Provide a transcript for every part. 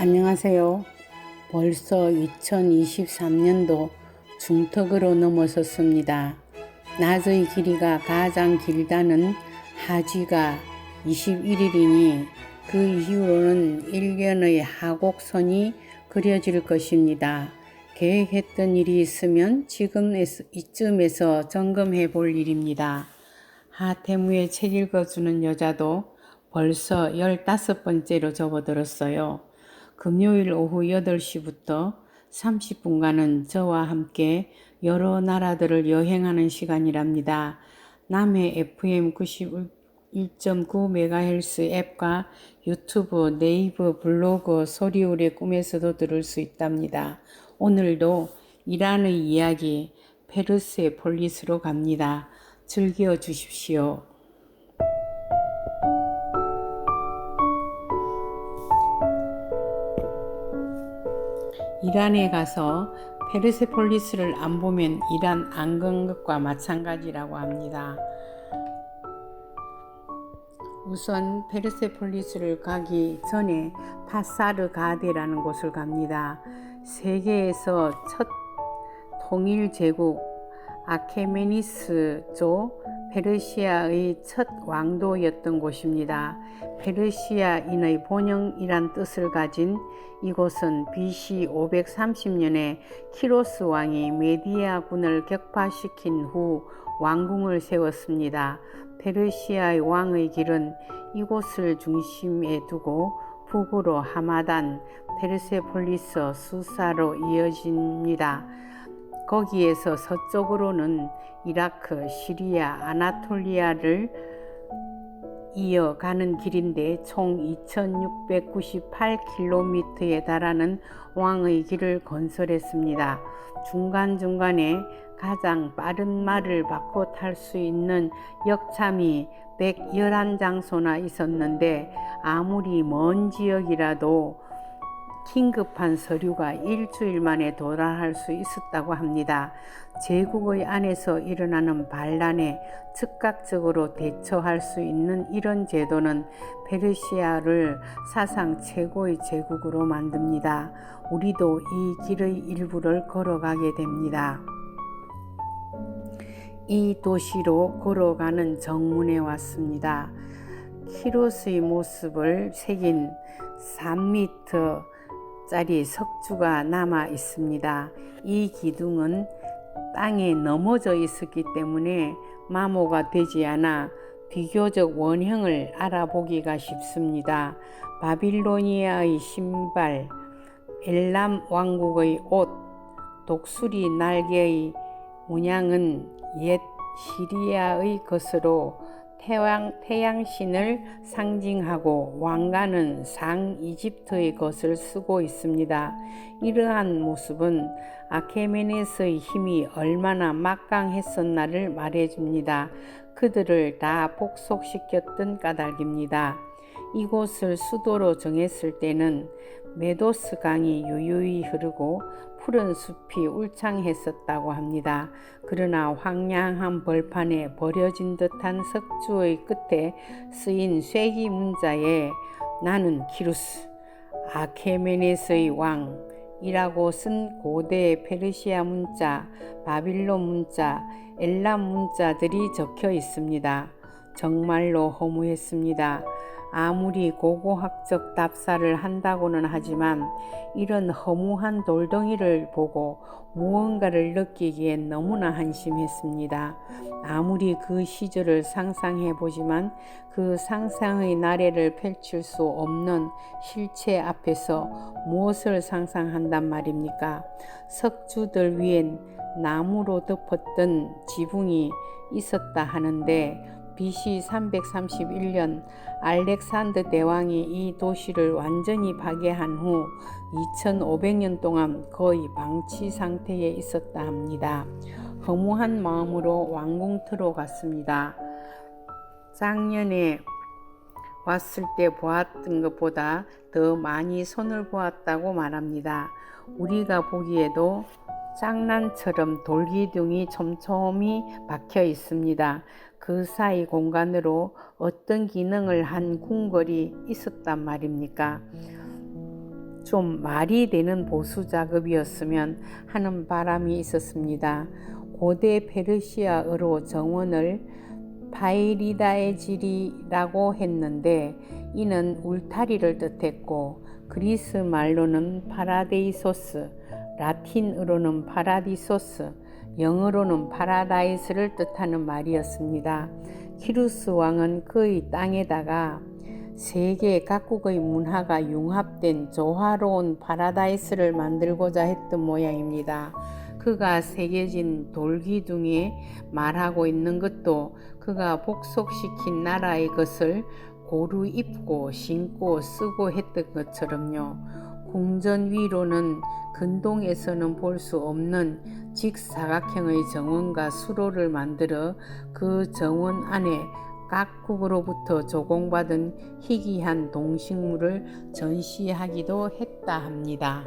안녕하세요. 벌써 2023년도 중턱으로 넘어섰습니다. 낮의 길이가 가장 길다는 하지가 21일이니 그 이후로는 1년의 하곡선이 그려질 것입니다. 계획했던 일이 있으면 이쯤에서 점검해 볼 일입니다. 하태무의 책 읽어주는 여자도 벌써 15번째로 접어들었어요. 금요일 오후 8시부터 30분간은 저와 함께 여러 나라들을 여행하는 시간이랍니다. 남해 FM 91.9MHz 앱과 유튜브, 네이버, 블로그, 소리울의 꿈에서도 들을 수 있답니다. 오늘도 이란의 이야기 페르세폴리스로 갑니다. 즐겨 주십시오. 이란에 가서 페르세폴리스를 안 보면 이란 안 간 것과 마찬가지라고 합니다. 우선 페르세폴리스를 가기 전에 파사르가데라는 곳을 갑니다. 세계에서 첫 통일 제국 아케메니스조 페르시아의 첫 왕도였던 곳입니다. 페르시아인의 본영이란 뜻을 가진 이곳은 BC 530년에 키로스 왕이 메디아군을 격파시킨 후 왕궁을 세웠습니다. 페르시아의 왕의 길은 이곳을 중심에 두고 북으로 하마단, 페르세폴리스, 수사로 이어집니다. 거기에서 서쪽으로는 이라크, 시리아, 아나톨리아를 이어가는 길인데 총 2698km에 달하는 왕의 길을 건설했습니다. 중간중간에 가장 빠른 말을 바꿔 탈 수 있는 역참이 111장소나 있었는데 아무리 먼 지역이라도 긴급한 서류가 일주일 만에 도달할 수 있었다고 합니다. 제국의 안에서 일어나는 반란에 즉각적으로 대처할 수 있는 이런 제도는 페르시아를 사상 최고의 제국으로 만듭니다. 우리도 이 길의 일부를 걸어가게 됩니다. 이 도시로 걸어가는 정문에 왔습니다. 키로스의 모습을 새긴 3m 짜리 석주가 남아 있습니다. 이 기둥은 땅에 넘어져 있었기 때문에 마모가 되지 않아 비교적 원형을 알아보기가 쉽습니다. 바빌로니아의 신발, 엘람 왕국의 옷, 독수리 날개의 문양은 옛 시리아의 것으로 태양신을 상징하고 왕가는 상 이집트의 것을 쓰고 있습니다. 이러한 모습은 아케메네스의 힘이 얼마나 막강했었나를 말해줍니다. 그들을 다 복속시켰던 까닭입니다. 이곳을 수도로 정했을 때는 메도스 강이 유유히 흐르고 푸른 숲이 울창했었다고 합니다. 그러나 황량한 벌판에 버려진 듯한 석주의 끝에 쓰인 쇠기 문자에 나는 키루스, 아케메네스의 왕이라고 쓴 고대 페르시아 문자, 바빌론 문자, 엘람 문자들이 적혀 있습니다. 정말로 허무했습니다. 아무리 고고학적 답사를 한다고는 하지만 이런 허무한 돌덩이를 보고 무언가를 느끼기엔 너무나 한심했습니다. 아무리 그 시절을 상상해 보지만 그 상상의 나래를 펼칠 수 없는 실체 앞에서 무엇을 상상한단 말입니까? 석주들 위엔 나무로 덮었던 지붕이 있었다 하는데 BC 331년 알렉산더 대왕이 이 도시를 완전히 파괴한 후 2500년 동안 거의 방치 상태에 있었다 합니다. 허무한 마음으로 왕궁터로 갔습니다. 작년에 왔을 때 보았던 것보다 더 많이 손을 보았다고 말합니다. 우리가 보기에도 장난처럼 돌기둥이 촘촘히 박혀 있습니다. 그 사이 공간으로 어떤 기능을 한 궁궐이 있었단 말입니까? 좀 말이 되는 보수 작업이었으면 하는 바람이 있었습니다. 고대 페르시아어로 정원을 파이리다에질이라고 했는데 이는 울타리를 뜻했고 그리스 말로는 파라데이소스, 라틴어로는 파라디소스, 영어로는 파라다이스를 뜻하는 말이었습니다. 키루스 왕은 그의 땅에다가 세계 각국의 문화가 융합된 조화로운 파라다이스를 만들고자 했던 모양입니다. 그가 새겨진 돌기둥에 말하고 있는 것도 그가 복속시킨 나라의 것을 고루 입고 신고 쓰고 했던 것처럼요. 궁전 위로는 근동에서는 볼 수 없는 직사각형의 정원과 수로를 만들어 그 정원 안에 각국으로부터 조공받은 희귀한 동식물을 전시하기도 했다 합니다.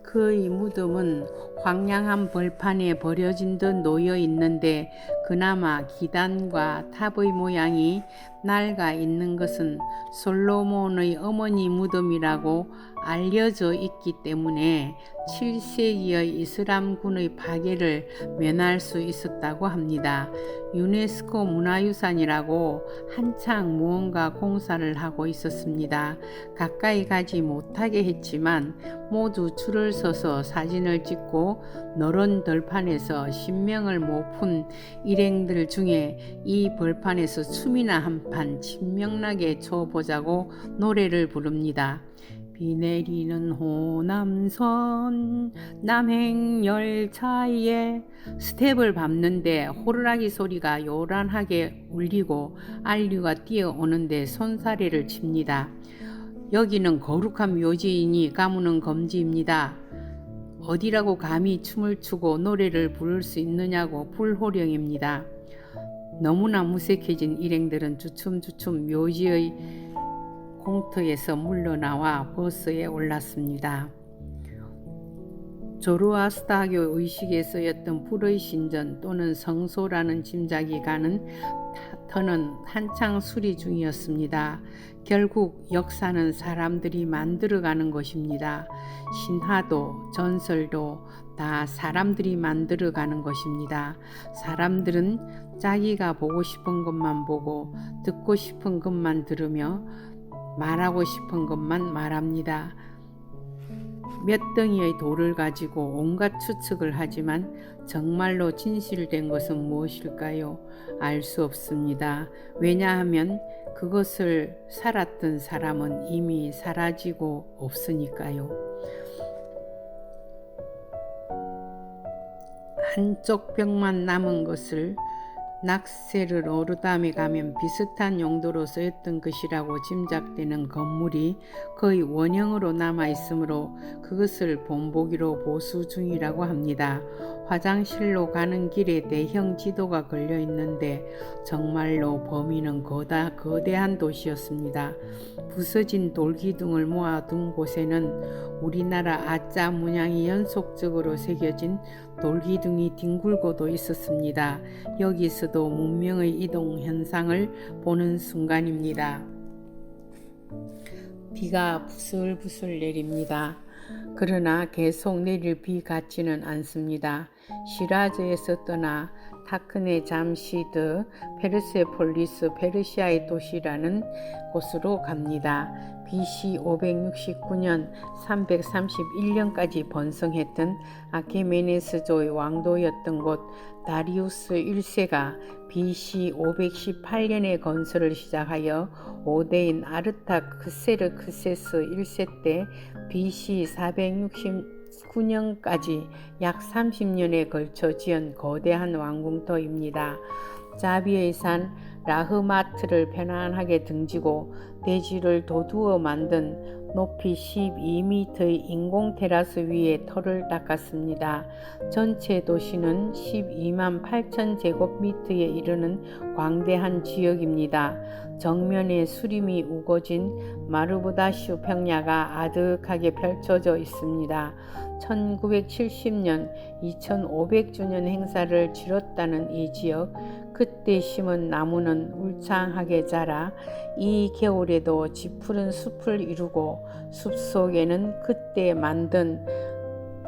그의 무덤은 황량한 벌판에 버려진 듯 놓여 있는데 그나마 기단과 탑의 모양이 낡아 있는 것은 솔로몬의 어머니 무덤이라고 알려져 있기 때문에 7세기의 이슬람군의 파괴를 면할 수 있었다고 합니다. 유네스코 문화유산이라고 한창 무언가 공사를 하고 있었습니다. 가까이 가지 못하게 했지만 모두 줄을 서서 사진을 찍고 너른 들판에서 신명을 못 푼 일행들 중에 이 벌판에서 춤이나 한판 신명나게 춰보자고 노래를 부릅니다. 비 내리는 호남선 남행열차에 스텝을 밟는데 호루라기 소리가 요란하게 울리고 안류가 뛰어오는데 손사래를 칩니다. 여기는 거룩한 묘지이니 가무는 금지입니다. 어디라고 감히 춤을 추고 노래를 부를 수 있느냐고 불호령입니다. 너무나 무색해진 일행들은 주춤주춤 묘지의 공터에서 물러나와 버스에 올랐습니다. 조로아스타교 의식에 쓰였던 불의 신전 또는 성소라는 짐작이 가는 터는 한창 수리 중이었습니다. 결국 역사는 사람들이 만들어가는 것입니다. 신화도 전설도 다 사람들이 만들어가는 것입니다. 사람들은 자기가 보고 싶은 것만 보고 듣고 싶은 것만 들으며 말하고 싶은 것만 말합니다. 몇 덩이의 돌을 가지고 온갖 추측을 하지만 정말로 진실된 것은 무엇일까요? 알 수 없습니다. 왜냐하면 그것을 살았던 사람은 이미 사라지고 없으니까요. 한쪽 벽만 남은 것을 낙세를 오르담에 가면 비슷한 용도로 쓰였던 것이라고 짐작되는 건물이 거의 원형으로 남아있으므로 그것을 본보기로 보수 중이라고 합니다. 화장실로 가는 길에 대형 지도가 걸려 있는데 정말로 범인은 거대한 도시였습니다. 부서진 돌기둥을 모아둔 곳에는 우리나라 아자 문양이 연속적으로 새겨진 돌기둥이 뒹굴고도 있었습니다. 여기서도 문명의 이동 현상을 보는 순간입니다. 비가 부슬부슬 내립니다. 그러나 계속 내릴 비 같지는 않습니다. 시라즈에서 떠나 타크네 잠시드 페르세폴리스 페르시아의 도시라는 곳으로 갑니다. BC 569년 331년까지 번성했던 아케메네스조의 왕도였던 곳 다리우스 1세가 BC 518년에 건설을 시작하여 5대인 아르타크세르크세스 1세 때 BC 469년까지 약 30년에 걸쳐 지은 거대한 왕궁터입니다. 자비의 산 라흐마트를 편안하게 등지고 대지를 도두어 만든 높이 12m의 인공 테라스 위에 터를 닦았습니다. 전체 도시는 12만 8천 제곱미터에 이르는 광대한 지역입니다. 정면에 수림이 우거진 마르부다슈 평야가 아득하게 펼쳐져 있습니다. 1970년 2500주년 행사를 치렀다는 이 지역, 그때 심은 나무는 울창하게 자라 이 겨울에도 짙푸른 숲을 이루고 숲속에는 그때 만든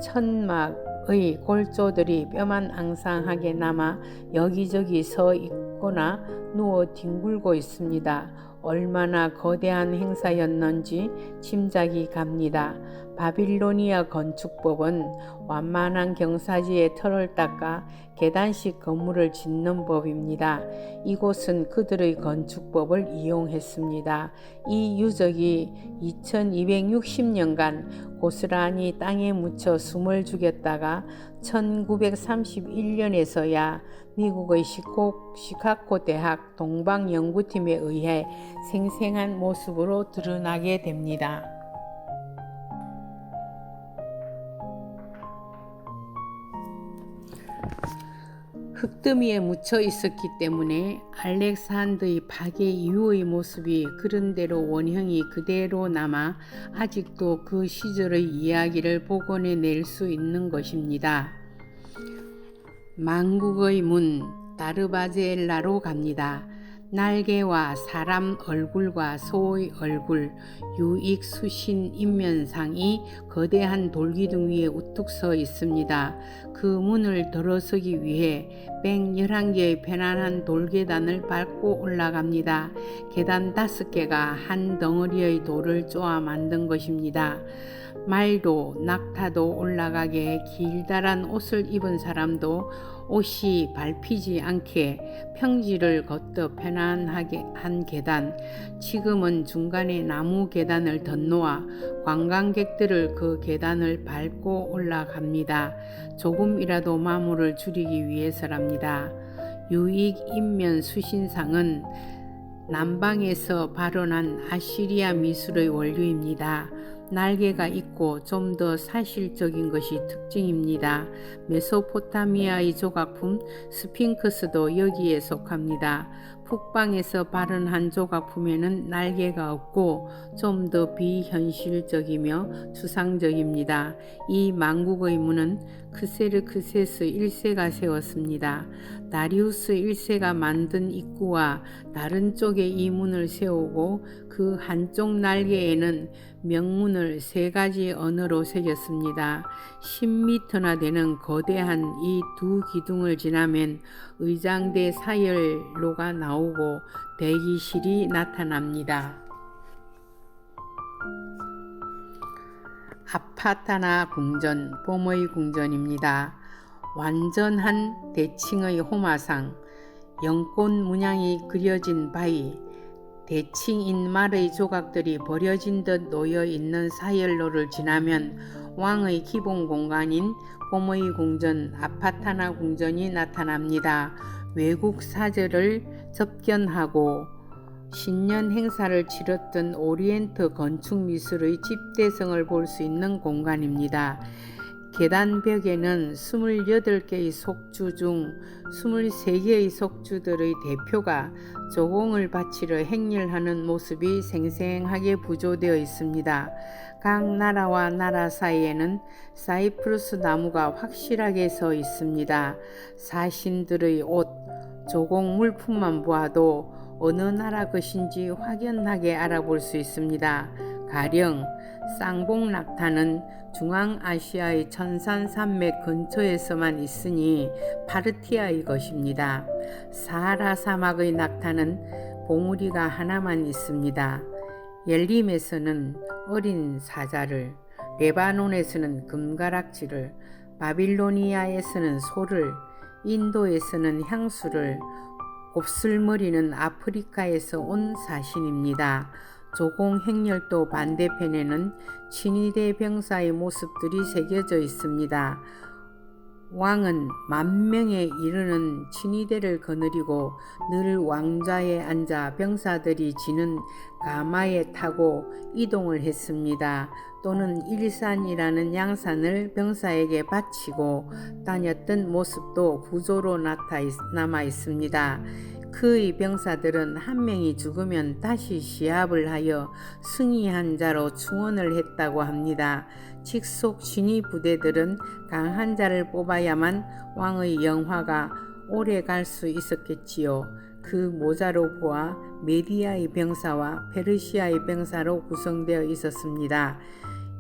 천막의 골조들이 뼈만 앙상하게 남아 여기저기 서 있거나 누워 뒹굴고 있습니다. 얼마나 거대한 행사였는지 짐작이 갑니다. 바빌로니아 건축법은 완만한 경사지에 털을 닦아 계단식 건물을 짓는 법입니다. 이곳은 그들의 건축법을 이용했습니다. 이 유적이 2260년간 고스란히 땅에 묻혀 숨을 죽였다가 1931년에서야 미국의 시카고 대학 동방연구팀에 의해 생생한 모습으로 드러나게 됩니다. 흙더미에 묻혀 있었기 때문에 알렉산더의 파괴 이후의 모습이 그런대로 원형이 그대로 남아 아직도 그 시절의 이야기를 복원해낼 수 있는 것입니다. 만국의 문 다르바젤라로 갑니다. 날개와 사람 얼굴과 소의 얼굴, 유익 수신 인면상이 거대한 돌기둥 위에 우뚝 서 있습니다. 그 문을 들어서기 위해 111개의 편안한 돌계단을 밟고 올라갑니다. 계단 5개가 한 덩어리의 돌을 쪼아 만든 것입니다. 말도 낙타도 올라가게 길다란 옷을 입은 사람도 옷이 밟히지 않게 평지를 걷듯 편안하게 한 계단, 지금은 중간에 나무 계단을 덧놓아 관광객들을 그 계단을 밟고 올라갑니다. 조금이라도 마모를 줄이기 위해서랍니다. 유익 인면 수신상은 남방에서 발원한 아시리아 미술의 원류입니다. 날개가 있고 좀 더 사실적인 것이 특징입니다. 메소포타미아의 조각품 스핑크스도 여기에 속합니다. 북방에서 발현한 조각품에는 날개가 없고 좀 더 비현실적이며 추상적입니다. 이 만국의 문은 크세르크세스 1세가 세웠습니다. 다리우스 1세가 만든 입구와 다른 쪽에 이 문을 세우고 그 한쪽 날개에는 명문을 3가지 언어로 새겼습니다. 10m나 되는 거대한 이 두 기둥을 지나면 의장대 사열로가 나오고 대기실이 나타납니다. 아파타나 궁전, 봄의 궁전입니다. 완전한 대칭의 호마상, 연꽃 문양이 그려진 바위, 대칭인 말의 조각들이 버려진 듯 놓여 있는 사열로를 지나면 왕의 기본 공간인 봄의 궁전, 아파타나 궁전이 나타납니다. 외국 사절을 접견하고 신년 행사를 치렀던 오리엔트 건축 미술의 집대성을 볼 수 있는 공간입니다. 계단벽에는 28개의 속주 중 23개의 속주들의 대표가 조공을 바치려 행렬하는 모습이 생생하게 부조되어 있습니다. 각 나라와 나라 사이에는 사이프러스 나무가 확실하게 서 있습니다. 사신들의 옷, 조공 물품만 보아도 어느 나라 것인지 확연하게 알아볼 수 있습니다. 가령 쌍봉낙타는 중앙아시아의 천산산맥 근처에서만 있으니 파르티아의 것입니다. 사하라 사막의 낙타는 봉우리가 하나만 있습니다. 옐림에서는 어린 사자를, 레바논에서는 금가락지를, 바빌로니아에서는 소를, 인도에서는 향수를, 곱슬머리는 아프리카에서 온 사신입니다. 조공 행렬도 반대편에는 친위대 병사의 모습들이 새겨져 있습니다. 왕은 10,000명에 이르는 친위대를 거느리고 늘 왕좌에 앉아 병사들이 지는 가마에 타고 이동을 했습니다. 또는 일산이라는 양산을 병사에게 바치고 다녔던 모습도 구조로 남아 있습니다. 그의 병사들은 한 명이 죽으면 다시 시합을 하여 승리한 자로 충원을 했다고 합니다. 직속 신의 부대들은 강한 자를 뽑아야만 왕의 영화가 오래 갈 수 있었겠지요. 그 모자로 보아 메디아의 병사와 페르시아의 병사로 구성되어 있었습니다.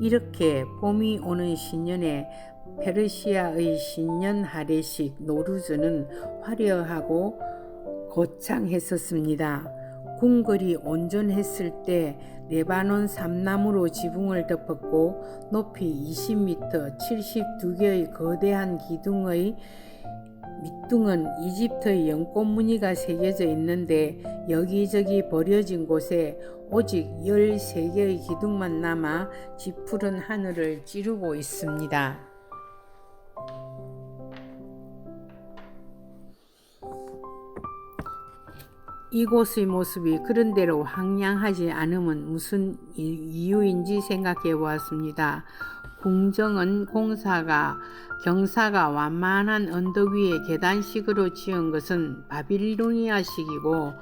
이렇게 봄이 오는 신년에 페르시아의 신년 하례식 노루즈는 화려하고 거창했었습니다. 궁궐이 온전했을 때 레바논 삼나무로 지붕을 덮었고 높이 20m, 72개의 거대한 기둥의 밑둥은 이집트의 연꽃 무늬가 새겨져 있는데 여기저기 버려진 곳에 오직 13개의 기둥만 남아 짙푸른 하늘을 찌르고 있습니다. 이곳의 모습이 그런대로 황량하지 않음은 무슨 이유인지 생각해 보았습니다. 궁정은 경사가 완만한 언덕 위에 계단식으로 지은 것은 바빌로니아식이고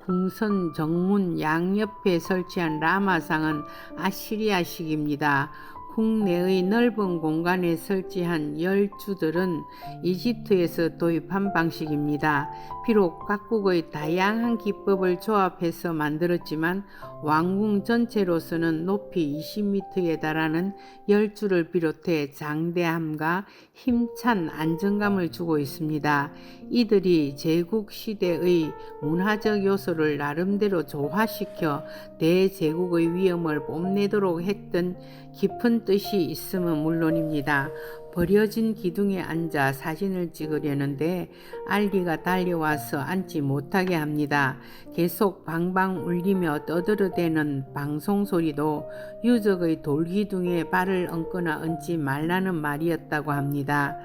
궁선 정문 양옆에 설치한 라마상은 아시리아식입니다. 국내의 넓은 공간에 설치한 열주들은 이집트에서 도입한 방식입니다. 비록 각국의 다양한 기법을 조합해서 만들었지만 왕궁 전체로서는 높이 20m에 달하는 열주를 비롯해 장대함과 힘찬 안정감을 주고 있습니다. 이들이 제국시대의 문화적 요소를 나름대로 조화시켜 대제국의 위엄을 뽐내도록 했던 깊은 뜻이 있음은 물론입니다. 버려진 기둥에 앉아 사진을 찍으려는데 알리가 달려와서 앉지 못하게 합니다. 계속 방방 울리며 떠들어대는 방송소리도 유적의 돌기둥에 발을 얹거나 얹지 말라는 말이었다고 합니다.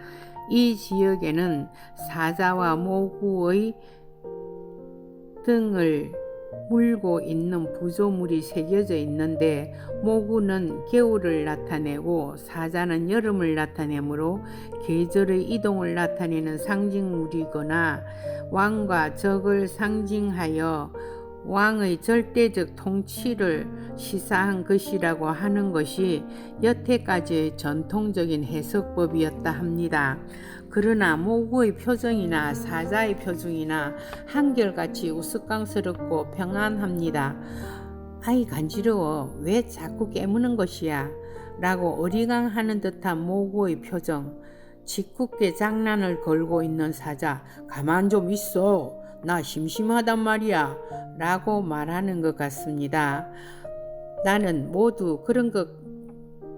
이 지역에는 사자와 모구의 등을 물고 있는 부조물이 새겨져 있는데 모구는 겨울을 나타내고 사자는 여름을 나타내므로 계절의 이동을 나타내는 상징물이거나 왕과 적을 상징하여 왕의 절대적 통치를 시사한 것이라고 하는 것이 여태까지의 전통적인 해석법이었다 합니다. 그러나 모구의 표정이나 사자의 표정이나 한결같이 우스꽝스럽고 평안합니다. 아이 간지러워, 왜 자꾸 깨무는 것이야? 라고 어리광하는 듯한 모구의 표정. 짓궂게 장난을 걸고 있는 사자, 가만 좀 있어, 나 심심하단 말이야 라고 말하는 것 같습니다. 나는 모두 그런 것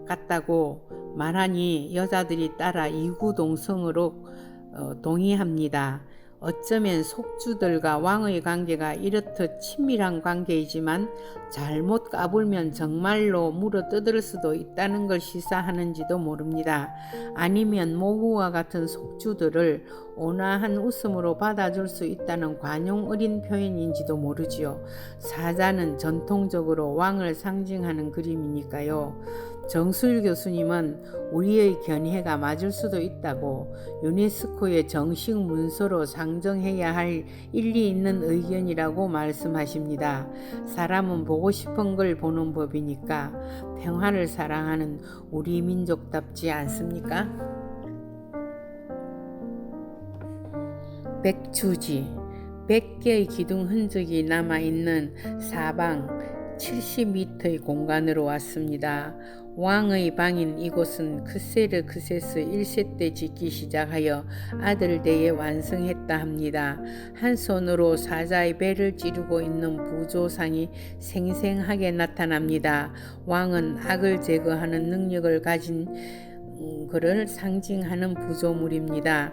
같다고 말하니 여자들이 따라 이구동성으로 동의합니다. 어쩌면 속주들과 왕의 관계가 이렇듯 친밀한 관계이지만 잘못 까불면 정말로 물어뜯을 수도 있다는 걸 시사하는지도 모릅니다. 아니면 모구와 같은 속주들을 온화한 웃음으로 받아줄 수 있다는 관용 어린 표현인지도 모르지요. 사자는 전통적으로 왕을 상징하는 그림이니까요. 정수일 교수님은 우리의 견해가 맞을 수도 있다고 유네스코의 정식 문서로 상정해야 할 일리 있는 의견이라고 말씀하십니다. 사람은 보고 싶은 걸 보는 법이니까 평화를 사랑하는 우리 민족답지 않습니까? 백주지, 100개의 기둥 흔적이 남아있는 사방 70m의 공간으로 왔습니다. 왕의 방인 이곳은 크세르크세스 1세 때 짓기 시작하여 아들 때에 완성했다 합니다. 한 손으로 사자의 배를 찌르고 있는 부조상이 생생하게 나타납니다. 왕은 악을 제거하는 능력을 가진 그를 상징하는 부조물입니다.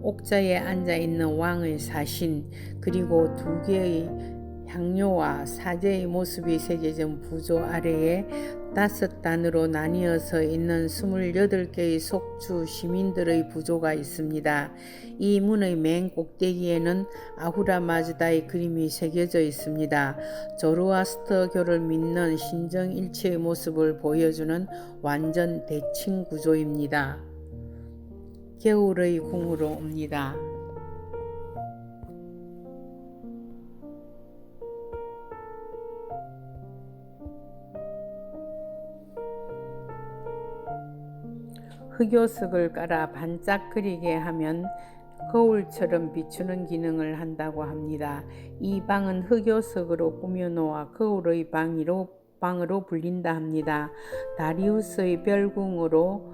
옥자에 앉아있는 왕의 사신, 그리고 2개의 향료와 사제의 모습이 새겨진 부조 아래에 5단으로 나뉘어서 있는 28개의 속주 시민들의 부조가 있습니다. 이 문의 맨 꼭대기에는 아후라 마즈다의 그림이 새겨져 있습니다. 조로아스터교를 믿는 신정일체의 모습을 보여주는 완전 대칭 구조입니다. 겨울의 궁으로 옵니다. 흑요석을 깔아 반짝거리게 하면 거울처럼 비추는 기능을 한다고 합니다. 이 방은 흑요석으로 꾸며놓아 거울의 방으로 불린다 합니다. 다리우스의 별궁으로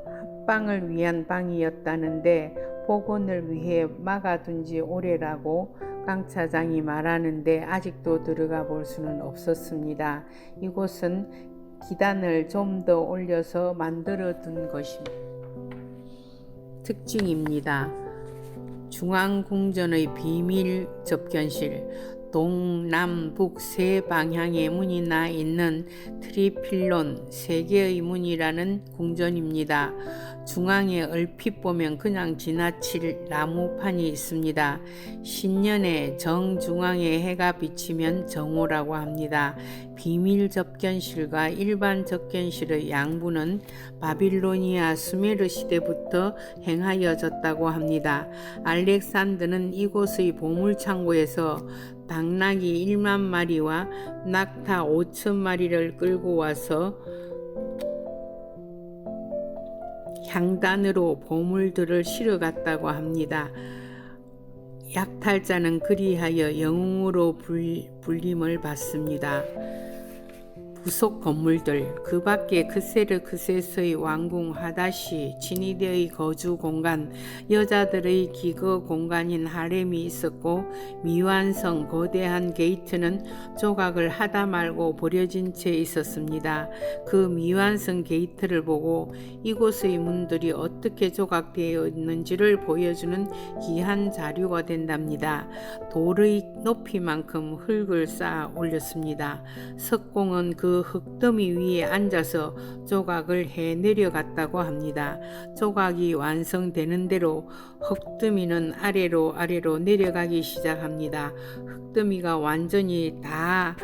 합방을 위한 방이었다는데 복원을 위해 막아둔 지 오래라고 강 차장이 말하는데 아직도 들어가 볼 수는 없었습니다. 이곳은 기단을 좀 더 올려서 만들어 둔 것이 특징입니다. 중앙궁전의 비밀 접견실, 동남북 세 방향의 문이 나 있는 트리필론 3개의 문이라는 궁전입니다. 중앙에 얼핏 보면 그냥 지나칠 나무판이 있습니다. 신년에 정중앙에 해가 비치면 정오라고 합니다. 비밀 접견실과 일반 접견실의 양부는 바빌로니아 수메르 시대부터 행하여졌다고 합니다. 알렉산더는 이곳의 보물창고에서 당나귀 1만 마리와 낙타 5천 마리를 끌고 와서 향단으로 보물들을 실어갔다고 합니다. 약탈자는 그리하여 영웅으로 불림을 받습니다. 부속 건물들, 그 밖에 크세르크세스의 왕궁 하다시, 지니데의 거주 공간, 여자들의 기거 공간인 하렘이 있었고 미완성 거대한 게이트는 조각을 하다 말고 버려진 채 있었습니다. 그 미완성 게이트를 보고 이곳의 문들이 어떻게 조각되어 있는지를 보여주는 귀한 자료가 된답니다. 돌의 높이만큼 흙을 쌓아 올렸습니다. 석공은 그 흙더미 위에 앉아서 조각을 해 내려갔다고 합니다. 조각이 완성되는 대로 흙더미는 아래로 내려가기 시작합니다. 흙더미가 완전히 다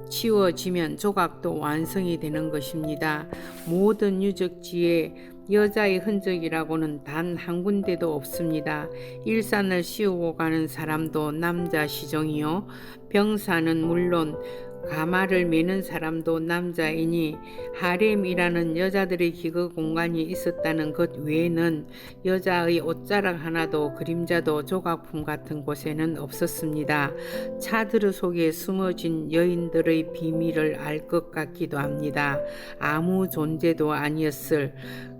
치워지면 조각도 완성이 되는 것입니다. 모든 유적지에 여자의 흔적이라고는 단 한 군데도 없습니다. 일산을 씌우고 가는 사람도 남자 시종이요, 병사는 물론 가마를 메는 사람도 남자이니 하렘이라는 여자들의 기거 공간이 있었다는 것 외에는 여자의 옷자락 하나도 그림자도 조각품 같은 곳에는 없었습니다. 차드르 속에 숨어진 여인들의 비밀을 알 것 같기도 합니다. 아무 존재도 아니었을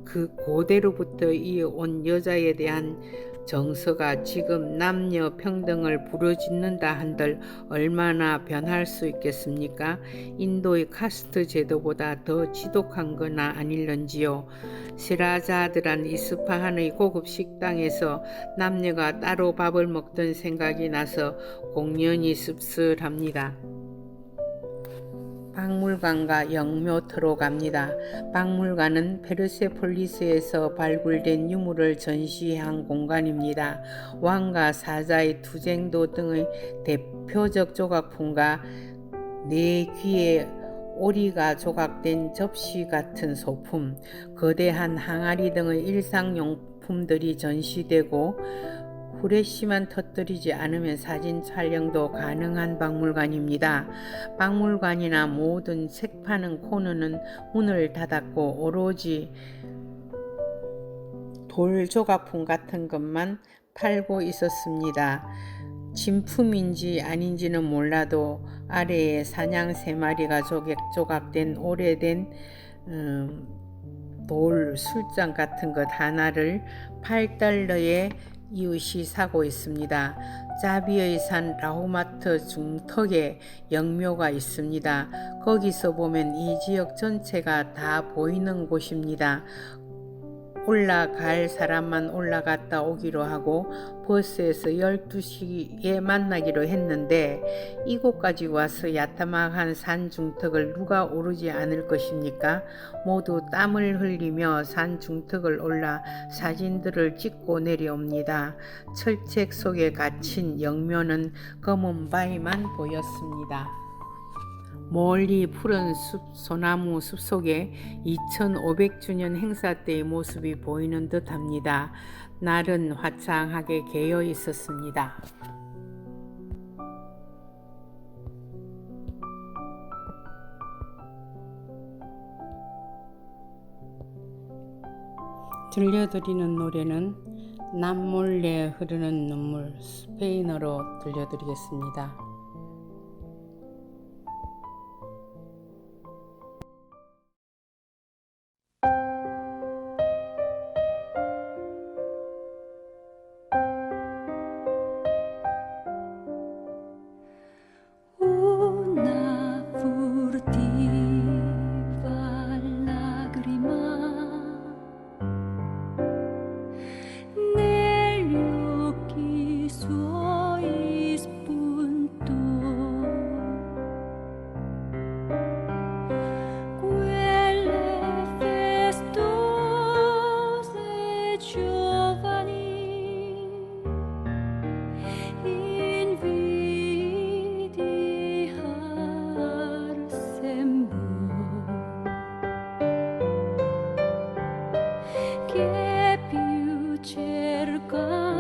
그 고대로부터 이어온 여자에 대한 정서가 지금 남녀 평등을 부르짖는다 한들 얼마나 변할 수 있겠습니까? 인도의 카스트 제도보다 더 지독한 거나 아닐런지요. 세라자드란 이스파한의 고급 식당에서 남녀가 따로 밥을 먹던 생각이 나서 공연히 씁쓸합니다. 박물관과 영묘터로 갑니다. 박물관은 페르세폴리스에서 발굴된 유물을 전시한 공간입니다. 왕과 사자의 투쟁도 등의 대표적 조각품과 네 귀에 오리가 조각된 접시 같은 소품, 거대한 항아리 등의 일상용품들이 전시되고 후레쉬만 터뜨리지 않으면 사진 촬영도 가능한 박물관입니다. 박물관이나 모든 책 파는 코너는 문을 닫았고 오로지 돌 조각품 같은 것만 팔고 있었습니다. 진품인지 아닌지는 몰라도 아래에 사냥 3마리가 조각된 오래된 돌 술잔 같은 것 하나를 $8에 이웃이 사고 있습니다. 자비의 산 라후마트 중턱에 영묘가 있습니다. 거기서 보면 이 지역 전체가 다 보이는 곳입니다. 올라갈 사람만 올라갔다 오기로 하고 버스에서 12시에 만나기로 했는데 이곳까지 와서 야타막한 산 중턱을 누가 오르지 않을 것입니까? 모두 땀을 흘리며 산 중턱을 올라 사진들을 찍고 내려옵니다. 철책 속에 갇힌 영묘는 검은 바위만 보였습니다. 멀리 푸른 소나무 숲속에 2500주년 행사 때의 모습이 보이는 듯합니다. 날은 화창하게 개어 있었습니다. 들려드리는 노래는 남몰래 흐르는 눈물 스페인어로 들려드리겠습니다. Una furtiva lagrima negli occhi suoi spuntò, quelle festose giovani invidiar sembrò, che più cercava